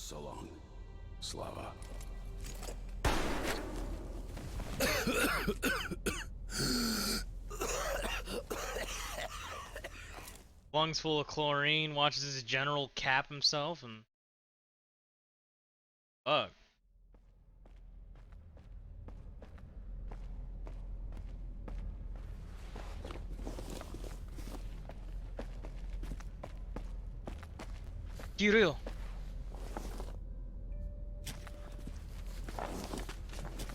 So long, Slava. Lungs full of chlorine, watches his general cap himself, and... Fuck. Kirill.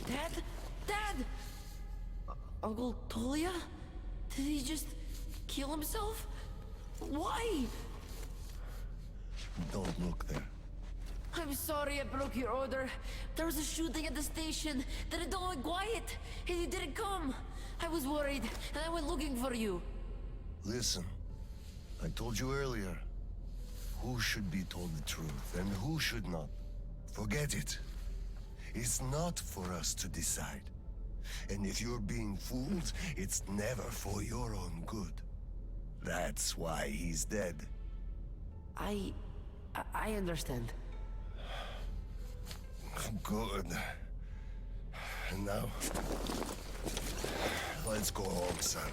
Dad? Dad! Uncle Tolia? Did he just kill himself? Why? Don't look there. I'm sorry I broke your order. There was a shooting at the station. Then it all went quiet, and you didn't come. I was worried, and I went looking for you. Listen, I told you earlier. Who should be told the truth, and who should not? Forget it. It's not for us to decide. And if you're being fooled, it's never for your own good. That's why he's dead. I understand. Good. And now, let's go home, son.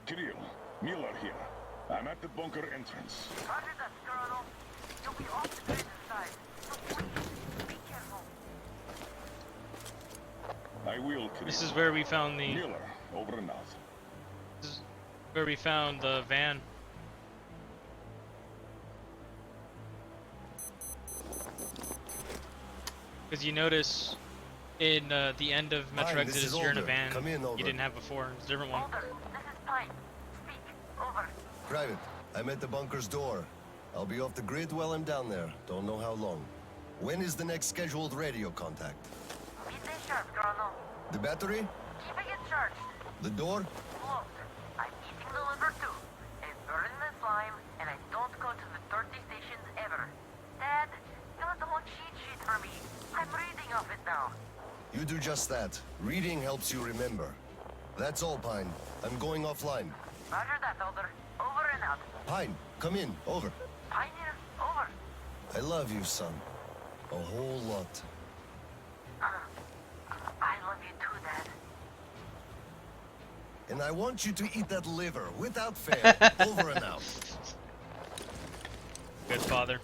Kirill, Miller here. I'm at the bunker entrance. Roger that, Colonel. You'll be off the grid inside, so please, be careful. I will, Kirill. This is where we found the... Miller, over and out. This is where we found the van. Because you notice in the end of Metro Hi, this Exodus, is you're in a Alder. van Come in, you Alder. didn't have before. It's a different one. Alder, this is Pine. Speak. Over. Private, I'm at the bunker's door. I'll be off the grid while I'm down there. Don't know how long. When is the next scheduled radio contact? Midday sharp, Colonel. The battery? Keeping it charged. The door? Closed. I'm eating the liver too. It's burning the slime, and I don't go to the 30 stations ever. Dad, fill out the whole cheat sheet for me. I'm reading off it now. You do just that. Reading helps you remember. That's all, Pine. I'm going offline. Roger that, Alder. Over and out. Pine, come in. Over. Pioneer, over. I love you, son. A whole lot. I love you too, Dad. And I want you to eat that liver without fail. Over and out. Good father.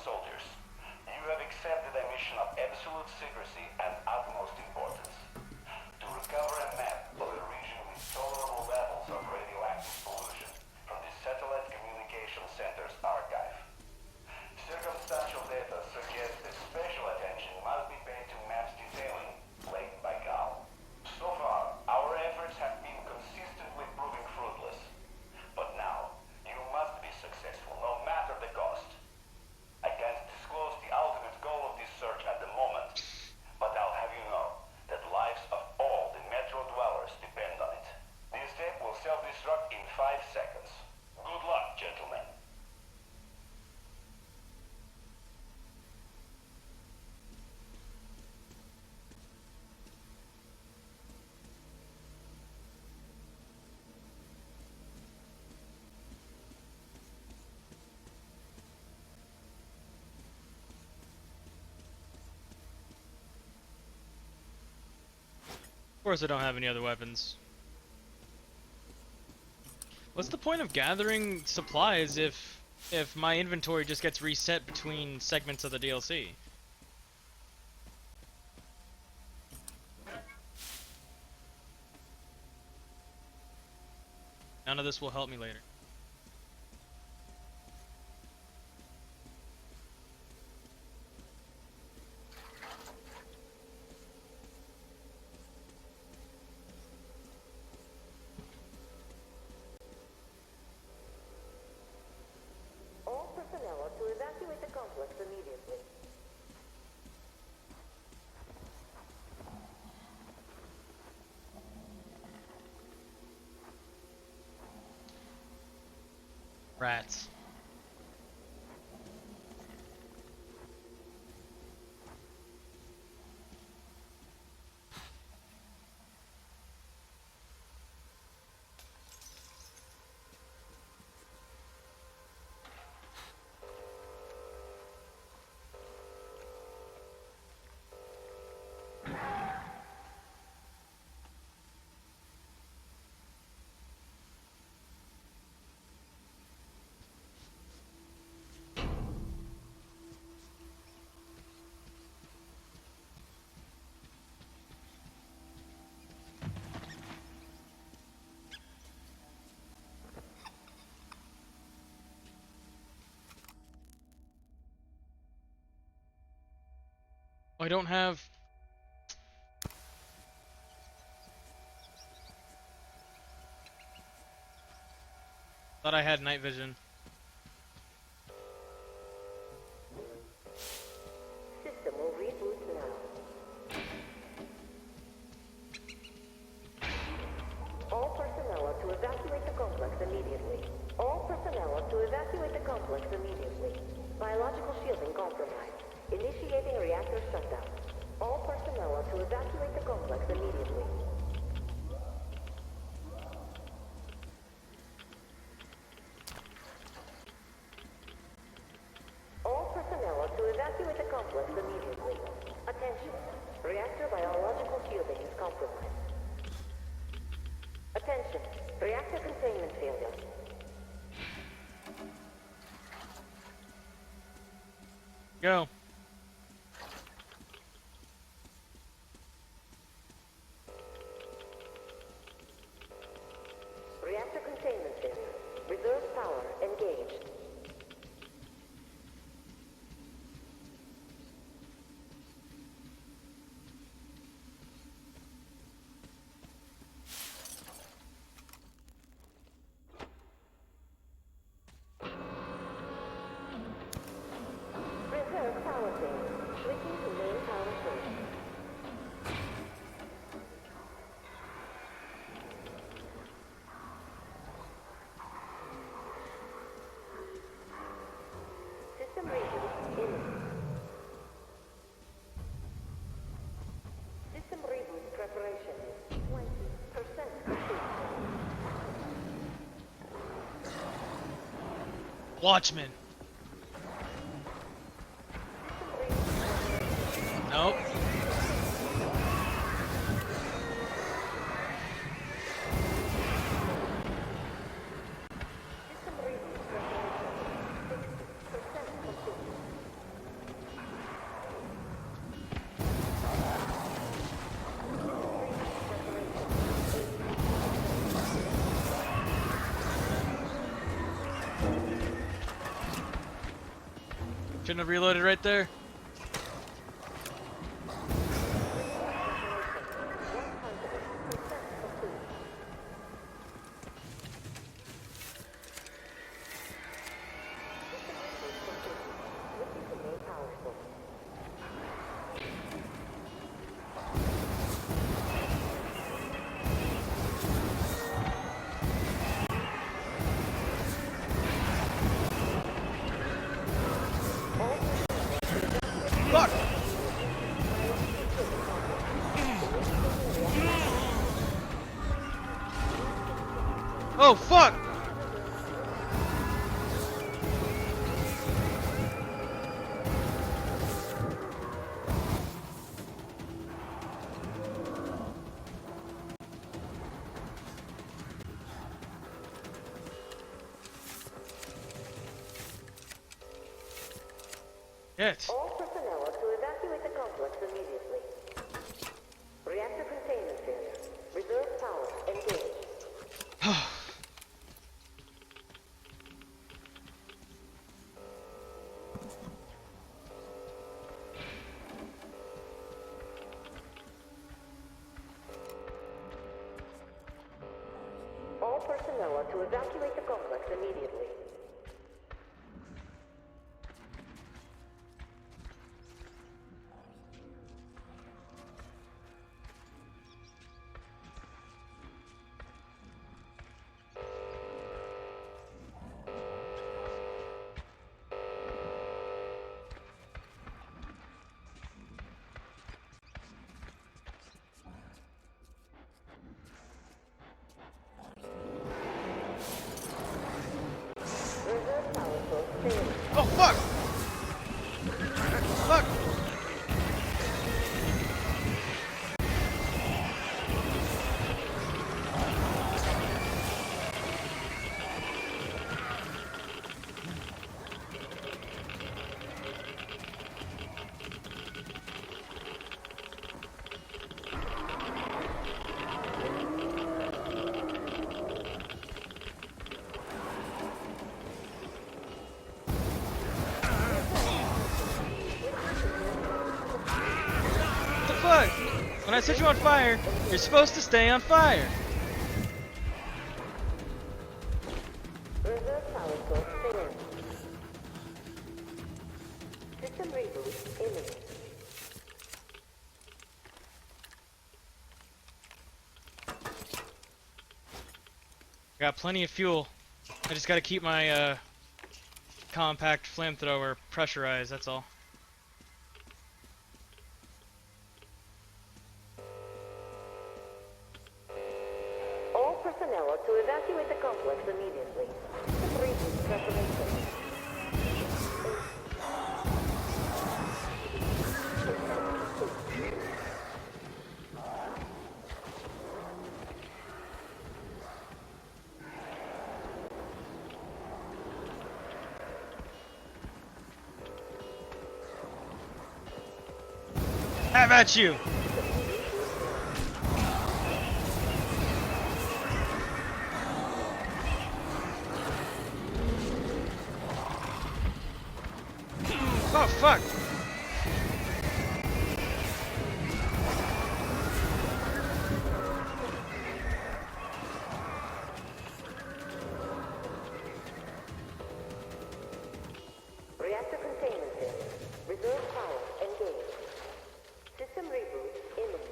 Soldiers, you have accepted a mission of absolute secrecy and utmost importance. To recover a map of a region with tolerable levels of radioactive pollution from the Satellite Communication Center's archive. Circumstantial data suggests that special attention must be paid to maps detailing Lake Baikal. So far, our efforts have been consistently proving fruitless. But now, you must be successful, no matter the cost. I can't disclose the ultimate goal of this search at the moment, but I'll have you know that lives of all the Metro dwellers depend on it. This tape will self-destruct in 5 seconds. Good luck, gentlemen. course I don't have any other weapons. What's the point of gathering supplies if my inventory just gets reset between segments of the DLC? None of this will help me later. All personnel are to evacuate the complex immediately. Rats. I don't have... Thought I had night vision. System will reboot now. All personnel are to evacuate the complex immediately. All personnel are to evacuate the complex immediately. Biological shielding compromised. Initiating reactor shutdown. All personnel are to evacuate the complex immediately. All personnel are to evacuate the complex immediately. Attention. Reactor biological shielding is compromised. Attention. Reactor containment failure. Go. Reactor containment failure. Reserve power engaged. Reserve power failure. Switching to main power source. System reboot imminent. System reboot preparation. 20% complete. Watchmen. Nope. System reboot preparation. 60% complete. Shouldn't have reloaded right there. Fuck! Oh, fuck! Shit. All personnel are to evacuate the complex immediately. Reactor containment failure. Reserve power engaged. All personnel are to evacuate the complex immediately. Reserve power source failing. Oh fuck! Fuck! What the fuck? When I set you on fire, you're supposed to stay on fire. Reserve power source failing. System reboot imminent. Got plenty of fuel. I just gotta keep my compact flamethrower pressurized, that's all. All personnel are to evacuate the complex immediately. System reboot preparation. Have at you! Oh fuck! Reactor containment failure. Reserve power engaged. System reboot imminent.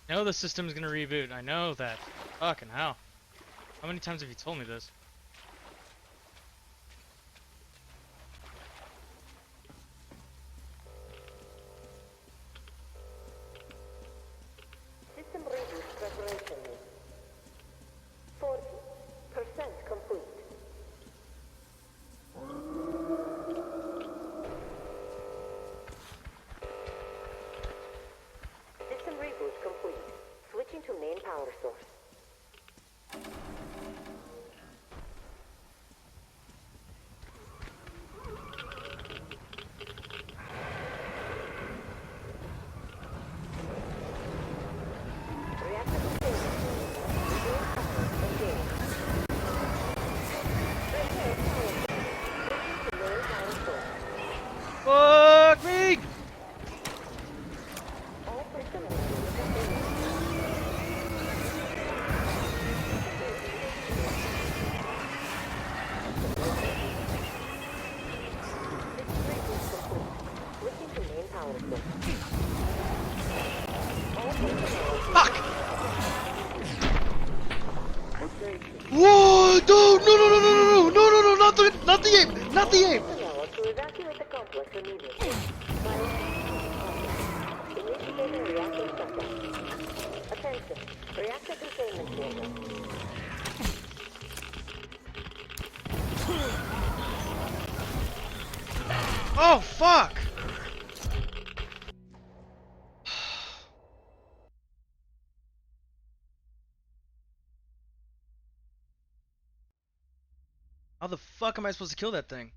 I know the system's gonna reboot, I know that. Fucking hell. How many times have you told me this? System reboot preparation. 40% complete. System reboot complete. Switching to main power source. Reactor containment. Reserve power engaged. Repair power source. Switching to main power source. Fuck me! All personnel to evacuate. Switching to main power source. All personnel. Fuck! Whoa! Dude! No! No! No! No! No! No! No! No! Not the! Not the ape! Not the ape! Personnel to evacuate the complex immediately. Initiating reactor shutdown. Attention. Reactor containment failure. Oh fuck! How the fuck am I supposed to kill that thing?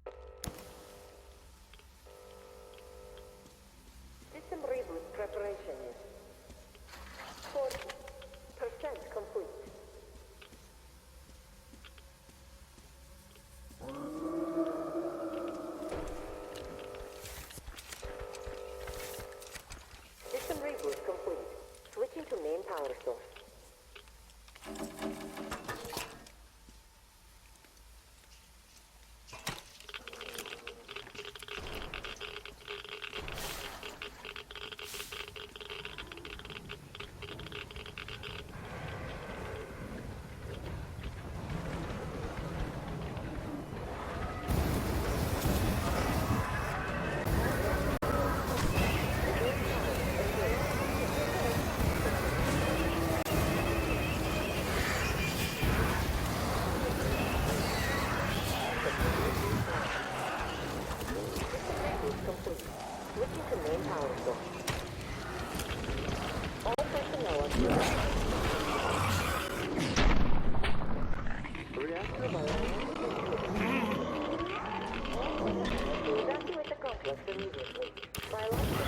complex immediately. Biological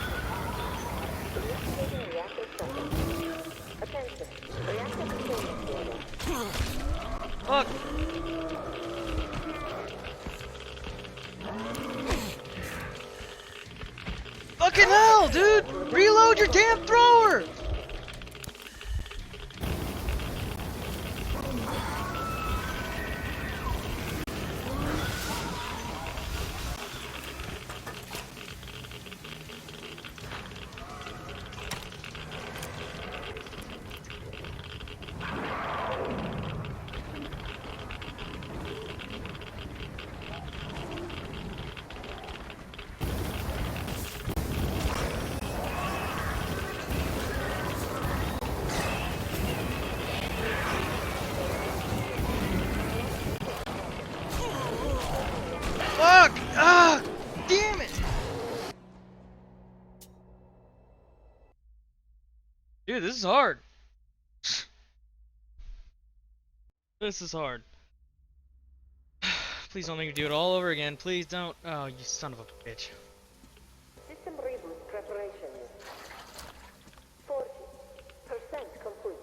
initiating reactor shutdown. Attention. Reactor containment failure. Fuck! Fucking hell, dude! Reload your damn thrower! Fuck! Ah! Damn it! Dude, this is hard. This is hard. Please don't make me do it all over again. Please don't. Oh, you son of a bitch. System reboot preparation. 40% complete.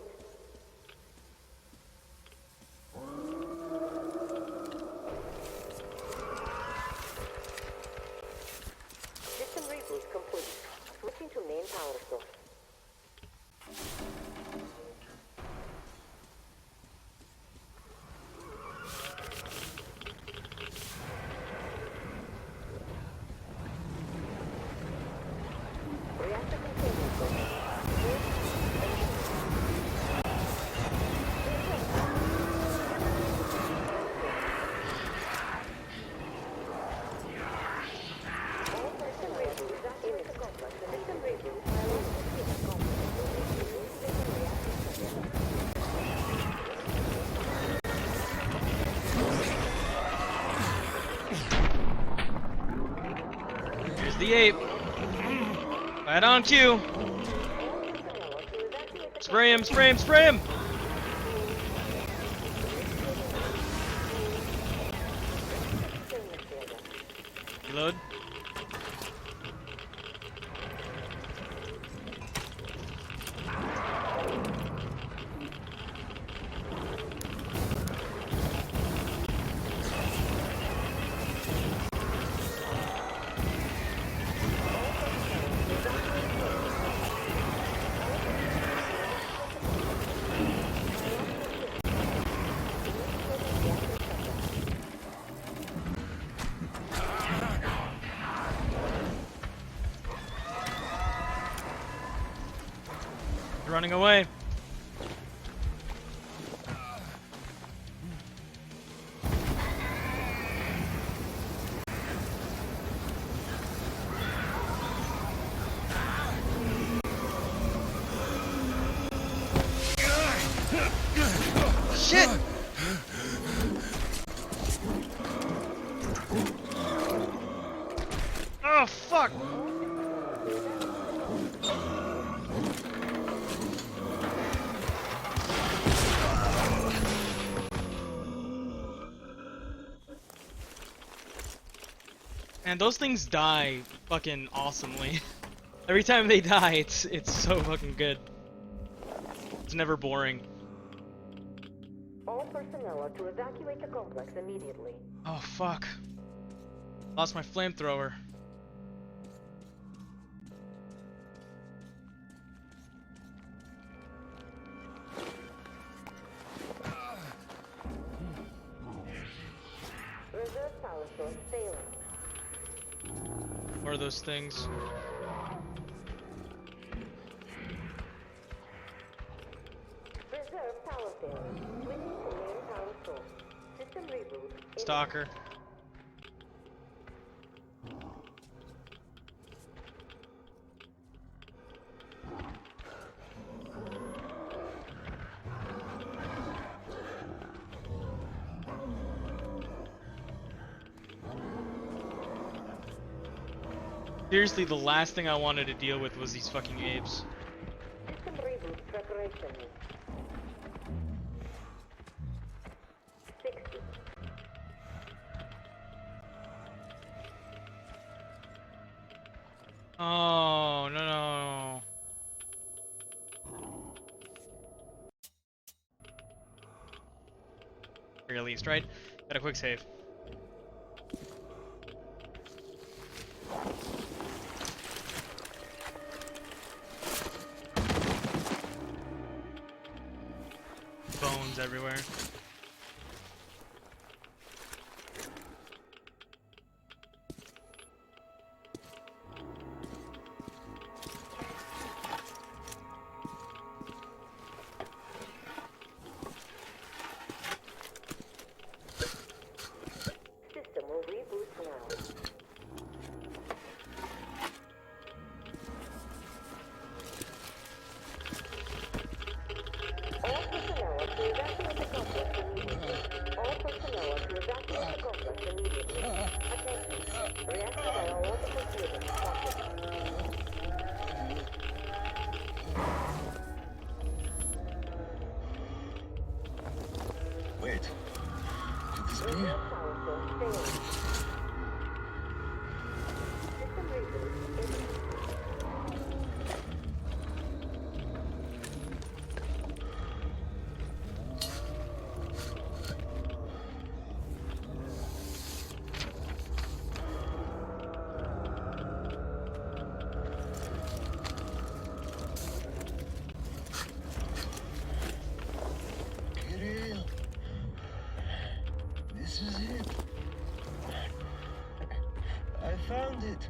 System reboot complete. Switching to main power source. Reactor containment zone. System reboot. Evacuate the complex. System reboot. Biological shielding complex. Here's the ape. Right on cue. Spray him, spray him, spray him! Reload. Running away. Shit! Oh, fuck! And those things die fucking awesomely. Every time they die, it's so fucking good. It's never boring. All personnel are to evacuate the complex immediately. Oh fuck. Lost my flamethrower. Reserve power source failing. What are those things? Reserve power failing. Switching to main power source. System reboot. Stalker. Seriously, the last thing I wanted to deal with was these fucking apes. System reboot preparation. 60. Oh, no, no. At least, right? Got a quick save. Bones everywhere. System will reboot now. All personnel are to evacuate the complex immediately. All personnel are to evacuate the complex immediately. Attention. Reactor biological shielding active. Wait. Could this be? Reserve power source failing. System reboot imminent. Kirill. This is it. I found it.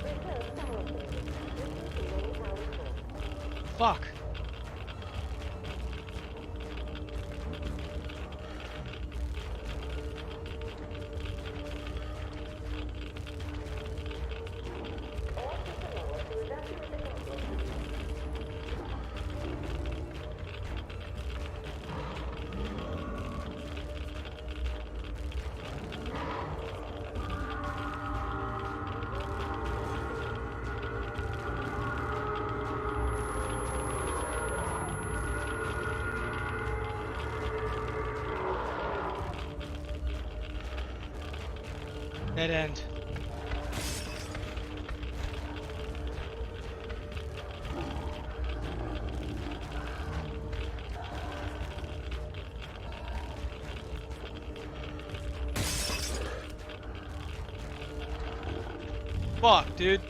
Reserve power source. Reducing main power source. Fuck. All personnel are to evacuate the complex. Dead end. Fuck, dude.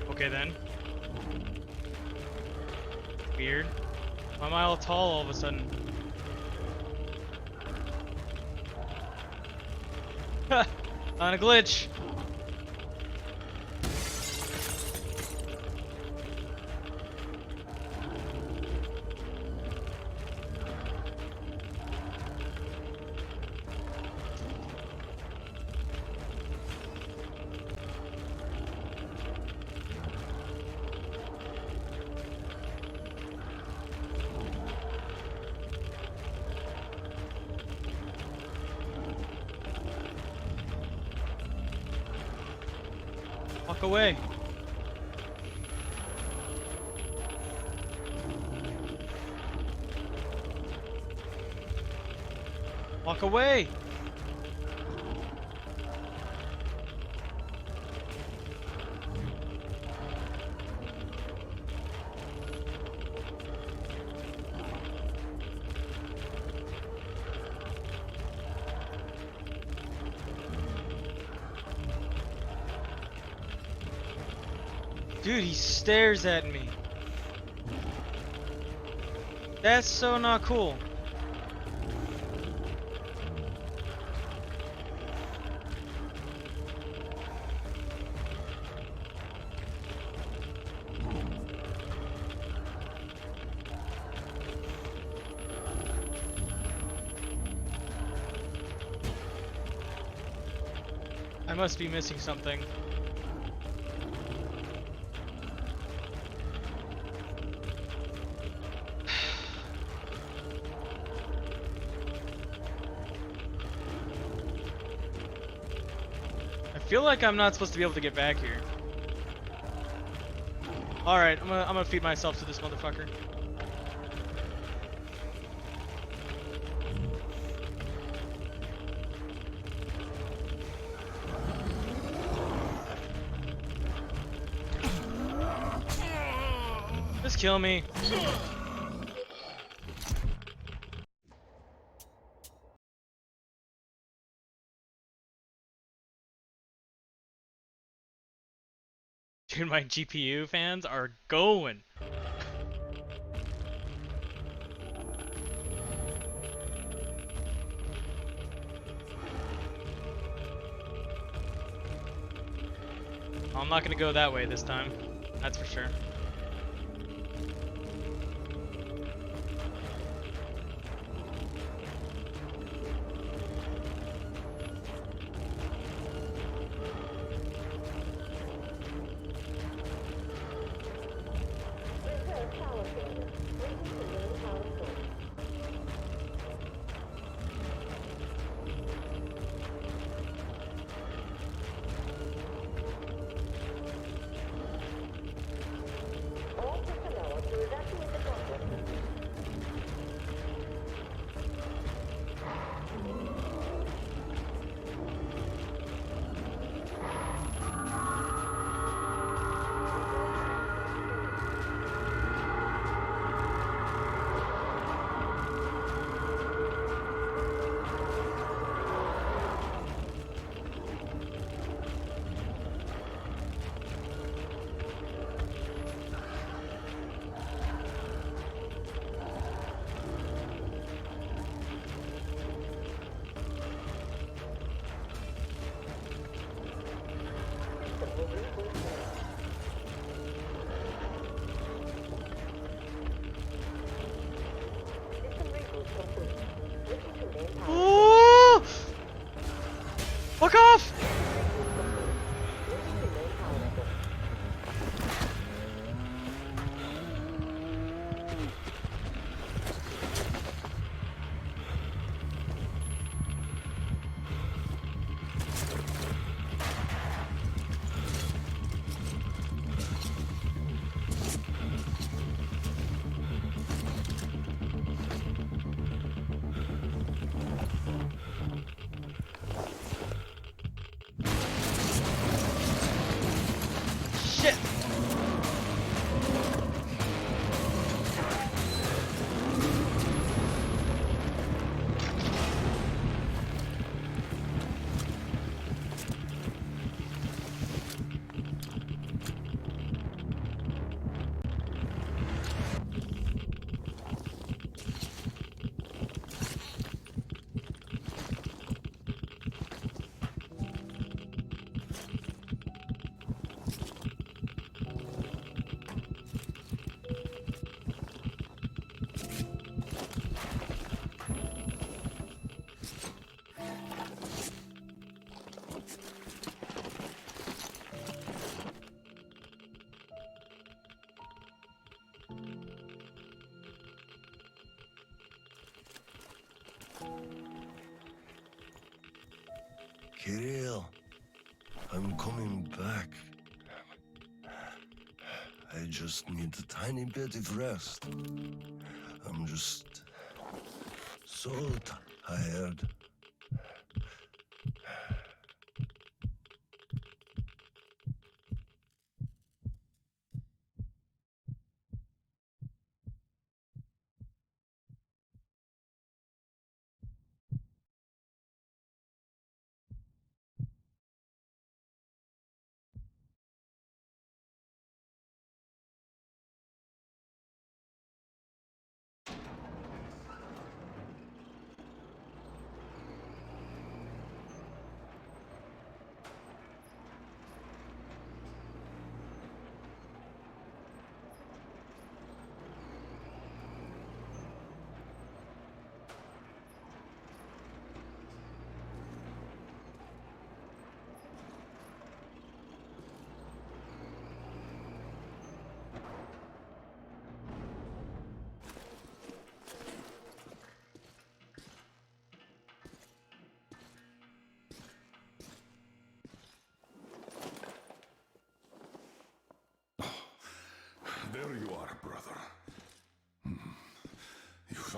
Okay then. Weird. Why am I all tall all of a sudden? On a glitch. Walk away. Walk away. Dude, he stares at me. That's so not cool. I must be missing something. I feel like I'm not supposed to be able to get back here. Alright, I'm gonna feed myself to this motherfucker. Just kill me. Dude, my GPU fans are going. I'm not gonna go that way this time. That's for sure. Reserve power failure. Reaching the main power source. All personnel to evacuate the complex. System will reboot now. System reboot complete. Switching to main power. Ooh! Fuck off! Switching to main power source. Shit! Kirill, I'm coming back. I just need a tiny bit of rest. I'm just so tired.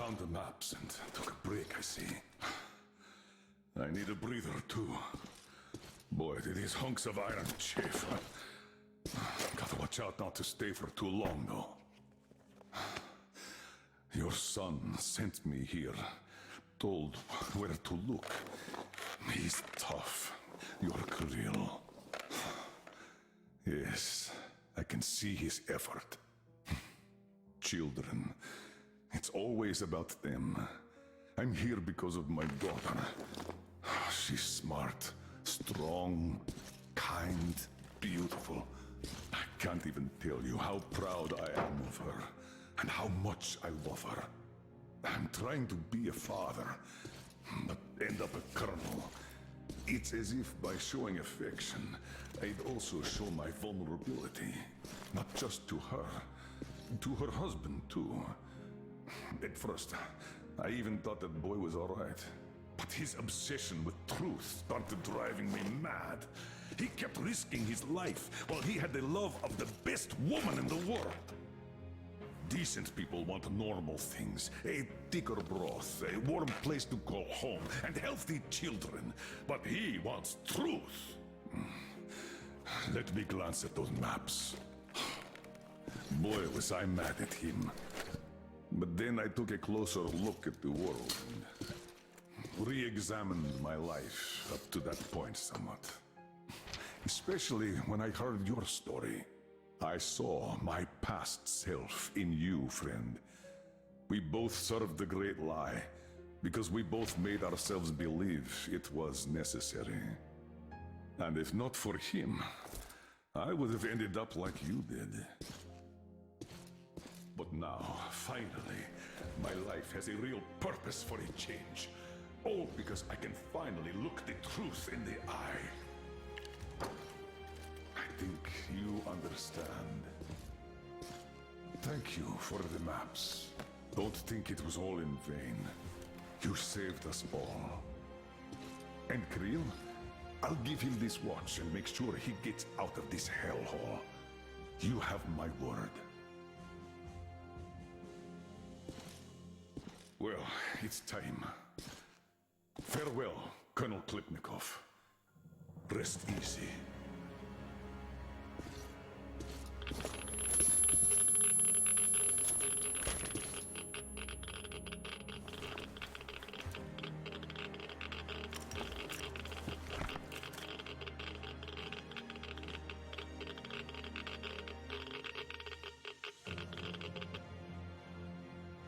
found the maps and took a break, I see. I need a breather, too. Boy, do these hunks of iron chafe. Gotta watch out not to stay for too long, though. Your son sent me here, told where to look. He's tough. You're Kirill. Yes, I can see his effort. Children. It's always about them. I'm here because of my daughter. She's smart, strong, kind, beautiful. I can't even tell you how proud I am of her, and how much I love her. I'm trying to be a father, but end up a colonel. It's as if by showing affection, I'd also show my vulnerability. Not just to her husband too. At first, I even thought that boy was alright. But his obsession with truth started driving me mad. He kept risking his life while he had the love of the best woman in the world. Decent people want normal things. A thicker broth, a warm place to call home, and healthy children. But he wants truth. Let me glance at those maps. Boy, was I mad at him. But then I took a closer look at the world and re-examined my life up to that point somewhat. Especially when I heard your story. I saw my past self in you, friend. We both served the great lie, because we both made ourselves believe it was necessary. And if not for him, I would have ended up like you did. But now, finally, my life has a real purpose for a change. All because I can finally look the truth in the eye. I think you understand. Thank you for the maps. Don't think it was all in vain. You saved us all. And Kirill, I'll give him this watch and make sure he gets out of this hellhole. You have my word. Well, it's time. Farewell, Colonel Khlebnikov. Rest easy.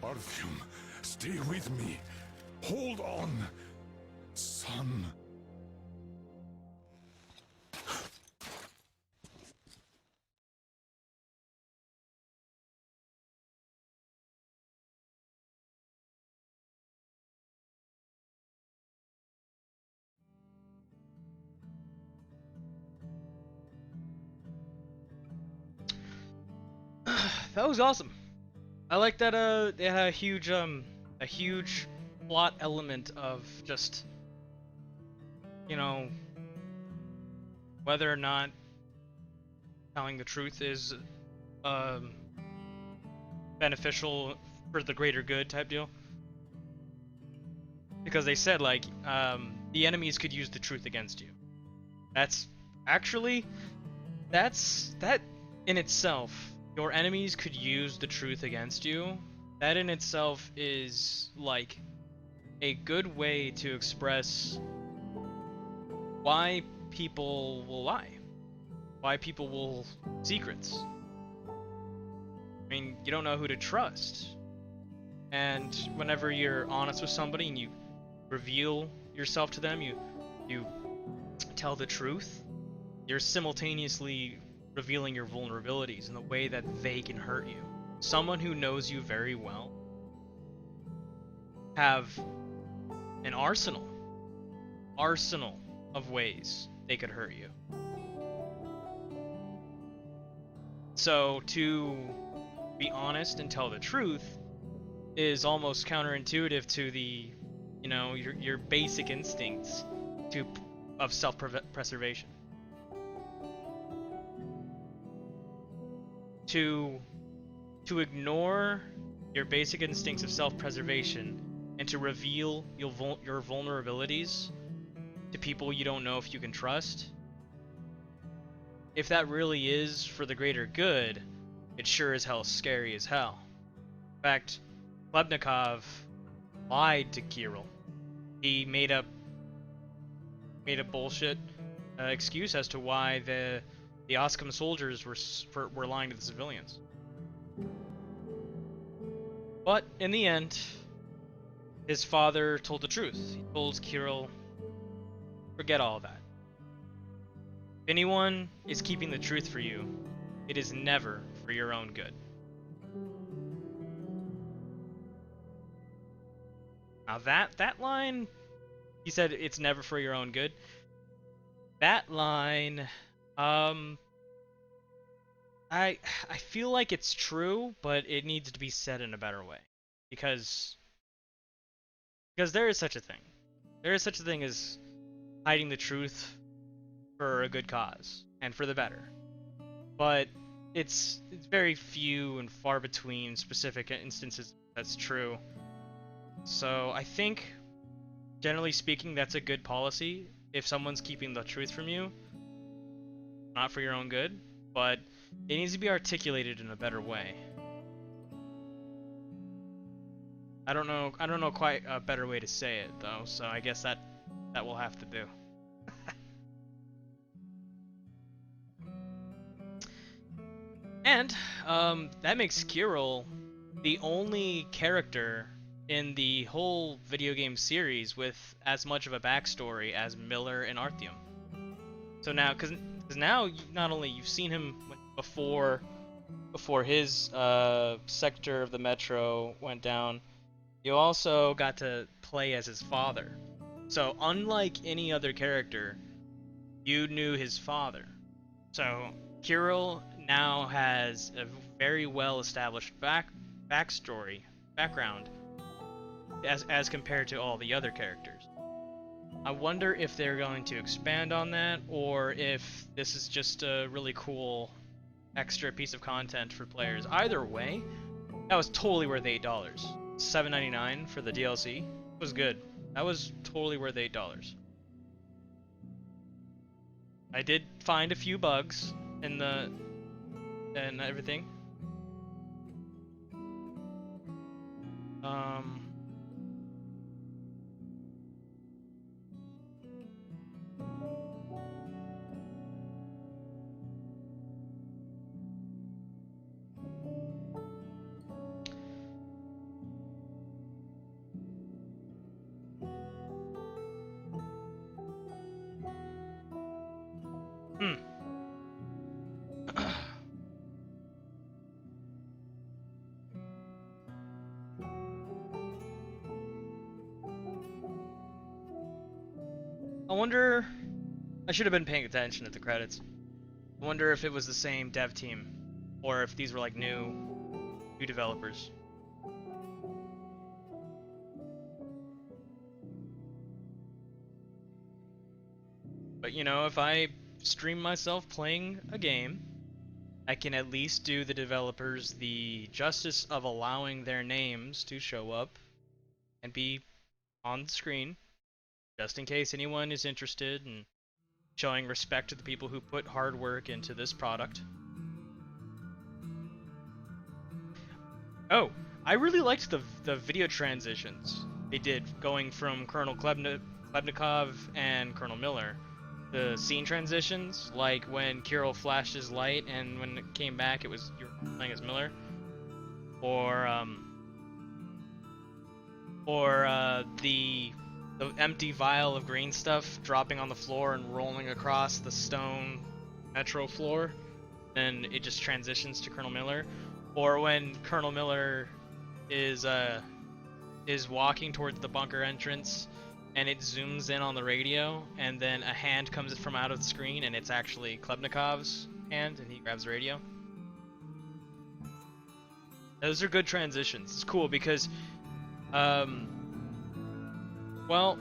Artyom, stay with me. Hold on, son. That was awesome. I like that they had a huge plot element of just, you know, whether or not telling the truth is beneficial for the greater good type deal. Because they said like the enemies could use the truth against you. That's actually that in itself. Your enemies could use the truth against you. That in itself is like a good way to express why people will lie. Why people will secrets. I mean, you don't know who to trust. And whenever you're honest with somebody and you reveal yourself to them, you tell the truth, you're simultaneously revealing your vulnerabilities in the way that they can hurt you. Someone who knows you very well have an arsenal of ways they could hurt you. So to be honest and tell the truth is almost counterintuitive to the, you know, your basic instincts of self-preservation. To ignore your basic instincts of self-preservation and to reveal your vulnerabilities to people you don't know if you can trust, if that really is for the greater good, it sure as hell scary as hell. In fact, Khlebnikov lied to Kirill. He made a bullshit excuse as to why the Oskam soldiers were lying to the civilians. But in the end, his father told the truth. He told Kirill, forget all that. If anyone is keeping the truth for you, it is never for your own good. Now that line, he said it's never for your own good. That line, I feel like it's true, but it needs to be said in a better way. Because there is such a thing. There is such a thing as hiding the truth for a good cause and for the better. But it's very few and far between specific instances that's true. So I think, generally speaking, that's a good policy if someone's keeping the truth from you. Not for your own good, but it needs to be articulated in a better way. I don't know quite a better way to say it though, so I guess that will have to do. And that makes Kirill the only character in the whole video game series with as much of a backstory as Miller and Artyom. So now, because now not only you've seen him before his sector of the Metro went down, you also got to play as his father. So unlike any other character, you knew his father. So Kirill now has a very well established background as compared to all the other characters. I wonder if they're going to expand on that, or if this is just a really cool extra piece of content for players. Either way, that was totally worth $8. $7.99 for the DLC was good. That was totally worth $8. I did find a few bugs in and everything. I wonder, I should have been paying attention at the credits. I wonder if it was the same dev team, or if these were like new developers. But you know, if I stream myself playing a game, I can at least do the developers the justice of allowing their names to show up and be on the screen, just in case anyone is interested in showing respect to the people who put hard work into this product. Oh, I really liked the video transitions they did, going from Colonel Khlebnikov and Colonel Miller. The scene transitions, like when Kirill flashed his light and when it came back it was you were playing as Miller. Or the empty vial of green stuff dropping on the floor and rolling across the stone metro floor, and it just transitions to Colonel Miller. Or when Colonel Miller is walking towards the bunker entrance and it zooms in on the radio, and then a hand comes from out of the screen and it's actually Khlebnikov's hand and he grabs the radio. Those are good transitions. It's cool because well,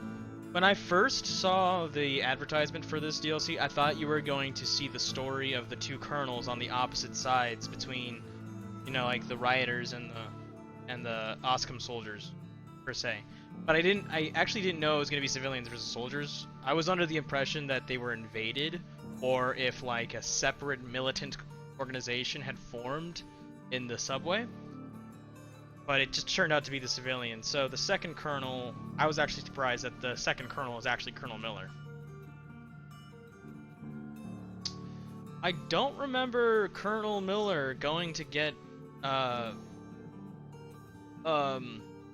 when I first saw the advertisement for this DLC, I thought you were going to see the story of the two colonels on the opposite sides between, you know, like the rioters and and the Oscom soldiers, per se. But I actually didn't know it was gonna be civilians versus soldiers. I was under the impression that they were invaded, or if like a separate militant organization had formed in the subway. But it just turned out to be the civilians. So the second colonel, I was actually surprised that the second colonel is actually Colonel Miller. I don't remember Colonel Miller going to get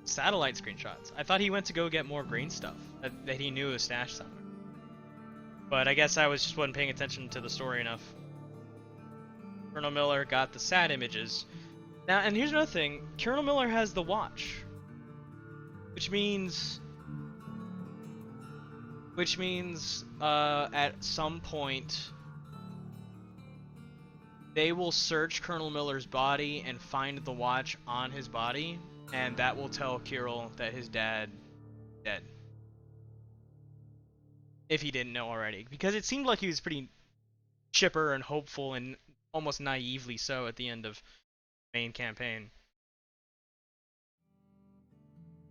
satellite screenshots. I thought he went to go get more green stuff that he knew was stashed somewhere. But I guess I just wasn't paying attention to the story enough. Colonel Miller got the SAT images. Now, and here's another thing. Colonel Miller has the watch. Which means at some point they will search Colonel Miller's body and find the watch on his body, and that will tell Kirill that his dad is dead. If he didn't know already. Because it seemed like he was pretty chipper and hopeful, and almost naively so at the end of the main campaign.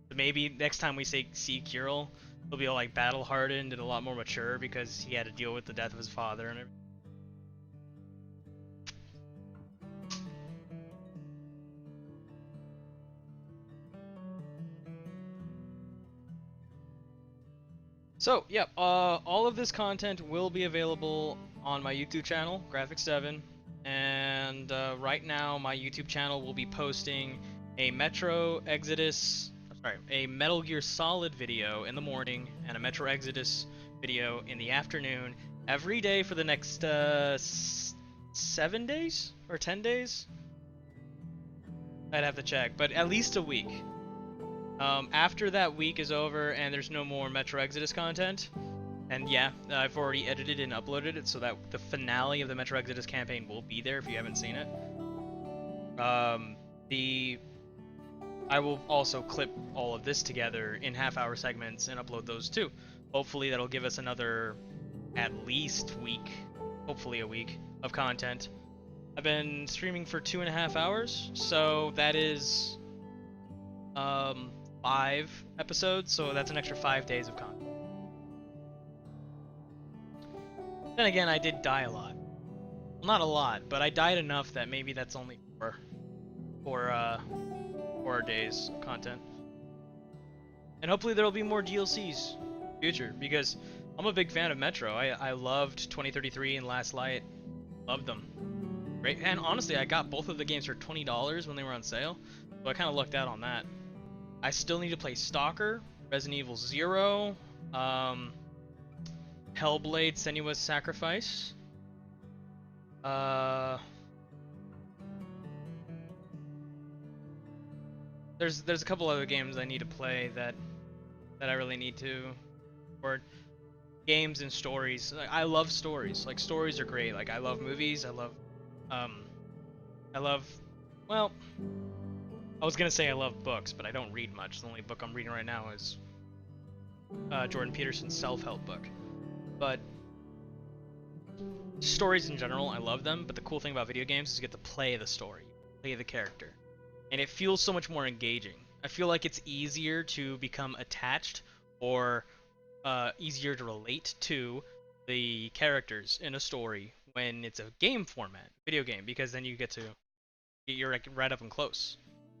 So maybe next time we see Kirill, he'll be all like battle hardened and a lot more mature because he had to deal with the death of his father and everything. So, yeah, all of this content will be available on my YouTube channel, Graphic7, and right now my YouTube channel will be posting a Metro Exodus, a Metal Gear Solid video in the morning and a Metro Exodus video in the afternoon every day for the next 7 days or 10 days? I'd have to check, but at least a week. After that week is over and there's no more Metro Exodus content, and yeah, I've already edited and uploaded it so that the finale of the Metro Exodus campaign will be there if you haven't seen it. I will also clip all of this together in half-hour segments and upload those too. Hopefully that'll give us another at least week, hopefully a week, of content. I've been streaming for 2.5 hours, so that is 5 episodes, so that's an extra 5 days of content. Then again, I did die a lot. Well, not a lot, but I died enough that maybe that's only 4 days of content. And hopefully there will be more DLCs in the future, because I'm a big fan of Metro. I loved 2033 and Last Light. Loved them. Great. And honestly, I got both of the games for $20 when they were on sale, so I kind of lucked out on that. I still need to play Stalker, Resident Evil 0, Hellblade: Senua's Sacrifice. There's a couple other games I need to play that I really need to, or games and stories. Like, I love stories. Like, stories are great. Like, I love movies. Well, I was gonna say I love books, but I don't read much. The only book I'm reading right now is Jordan Peterson's self-help book. But stories in general, I love them. But the cool thing about video games is you get to play the story, play the character, and it feels so much more engaging. I feel like it's easier to become attached, or easier to relate to the characters in a story when it's a game format, video game, because then you're like right up and close.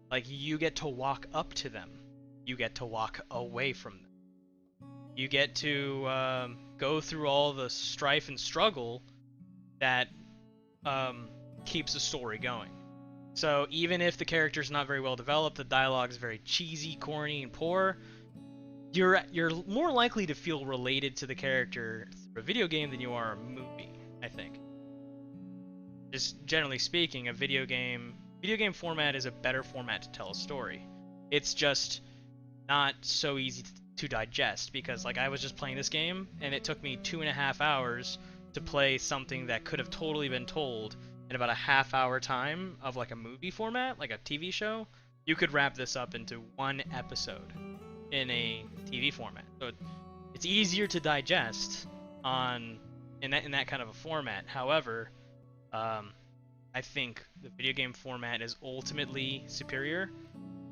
Like, you get to walk up to them. You get to walk away from them. You get to go through all the strife and struggle that keeps the story going. So even if the character's not very well developed, the dialogue's very cheesy, corny, and poor, you're more likely to feel related to the character through a video game than you are a movie, I think. Just generally speaking, a video game format is a better format to tell a story. It's just not so easy to digest, because like, I was just playing this game and it took me 2.5 hours to play something that could have totally been told in about a half-hour time of like a movie format, like a TV show. You could wrap this up into one episode in a TV format. So it's easier to digest in that kind of a format. However, I think the video game format is ultimately superior,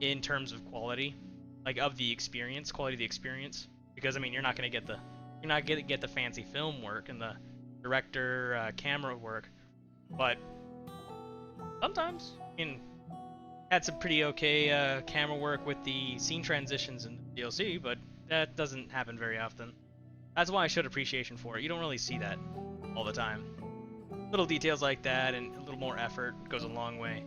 in terms of quality, like of the experience, quality of the experience. Because I mean, you're not gonna get the fancy film work and the director camera work, but sometimes, I mean, had some pretty okay camera work with the scene transitions in the DLC, but that doesn't happen very often. That's why I showed appreciation for it. You don't really see that all the time. Little details like that and a little more effort goes a long way.